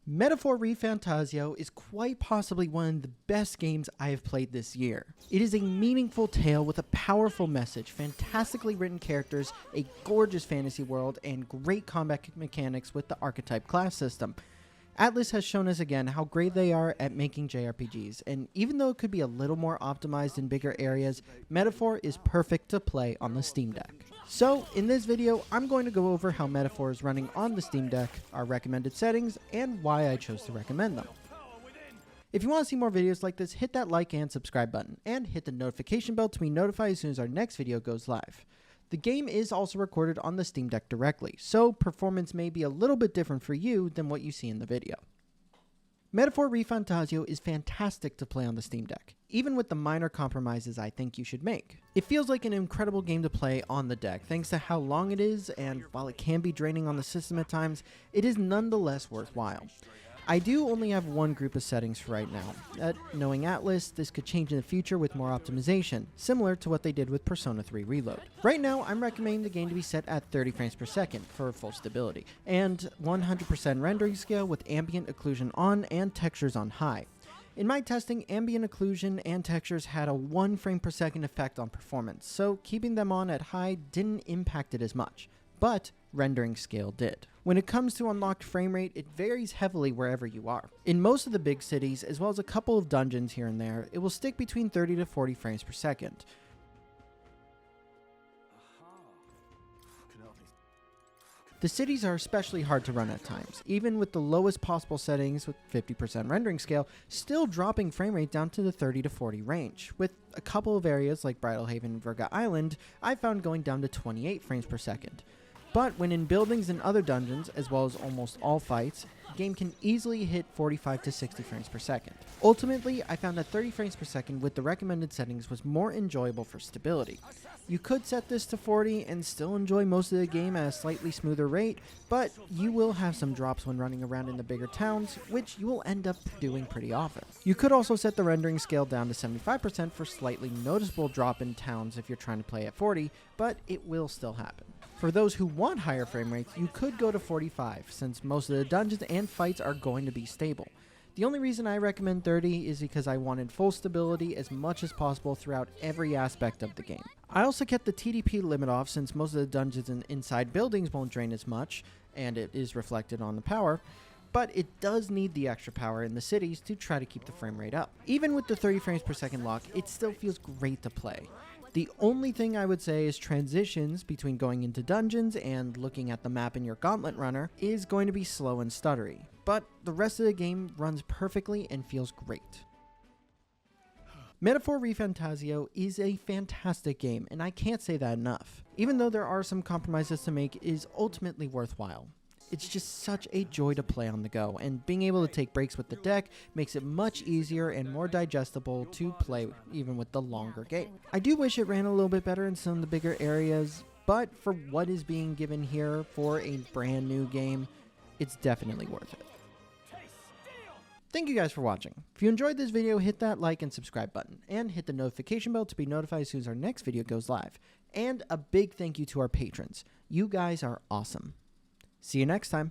Metaphor ReFantazio is quite possibly one of the best games I have played this year. It is a meaningful tale with a powerful message, fantastically written characters, a gorgeous fantasy world, and great combat mechanics with the Archetype class system. ATLUS has shown us again how great they are at making JRPGs, and even though it could be a little more optimized in bigger areas, Metaphor is perfect to play on the Steam Deck. So, in this video, I'm going to go over how Metaphor is running on the Steam Deck, our recommended settings, and why I chose to recommend them. If you want to see more videos like this, hit that like and subscribe button, and hit the notification bell to be notified as soon as our next video goes live. The game is also recorded on the Steam Deck directly, so performance may be a little bit different for you than what you see in the video. Metaphor ReFantazio is fantastic to play on the Steam Deck, even with the minor compromises I think you should make. It feels like an incredible game to play on the deck thanks to how long it is, and while it can be draining on the system at times, it is nonetheless worthwhile. I do only have one group of settings for right now. Knowing ATLUS, this could change in the future with more optimization, similar to what they did with Persona 3 Reload. Right now, I'm recommending the game to be set at 30 frames per second for full stability, and 100% rendering scale with ambient occlusion on and textures on high. In my testing, ambient occlusion and textures had a 1 frame per second effect on performance, so keeping them on at high didn't impact it as much, but rendering scale did. When it comes to unlocked frame rate, it varies heavily wherever you are. In most of the big cities, as well as a couple of dungeons here and there, it will stick between 30 to 40 frames per second. The cities are especially hard to run at times, even with the lowest possible settings with 50% rendering scale, still dropping frame rate down to the 30 to 40 range. With a couple of areas like Bridalhaven and Virga Island, I found going down to 28 frames per second. But when in buildings and other dungeons, as well as almost all fights, the game can easily hit 45 to 60 frames per second. Ultimately, I found that 30 frames per second with the recommended settings was more enjoyable for stability. You could set this to 40 and still enjoy most of the game at a slightly smoother rate, but you will have some drops when running around in the bigger towns, which you will end up doing pretty often. You could also set the rendering scale down to 75% for slightly noticeable drop in towns if you're trying to play at 40, but it will still happen. For those who want higher frame rates, you could go to 45, since most of the dungeons and fights are going to be stable. The only reason I recommend 30 is because I wanted full stability as much as possible throughout every aspect of the game. I also kept the TDP limit off since most of the dungeons and inside buildings won't drain as much, and it is reflected on the power, but it does need the extra power in the cities to try to keep the frame rate up. Even with the 30 frames per second lock, it still feels great to play. The only thing I would say is transitions between going into dungeons and looking at the map in your Gauntlet Runner is going to be slow and stuttery, but the rest of the game runs perfectly and feels great. Metaphor ReFantazio is a fantastic game, and I can't say that enough. Even though there are some compromises to make, it is ultimately worthwhile. It's just such a joy to play on the go, and being able to take breaks with the deck makes it much easier and more digestible to play even with the longer game. I do wish it ran a little bit better in some of the bigger areas, but for what is being given here for a brand new game, it's definitely worth it. Thank you guys for watching. If you enjoyed this video, hit that like and subscribe button, and hit the notification bell to be notified as soon as our next video goes live. And a big thank you to our patrons. You guys are awesome. See you next time.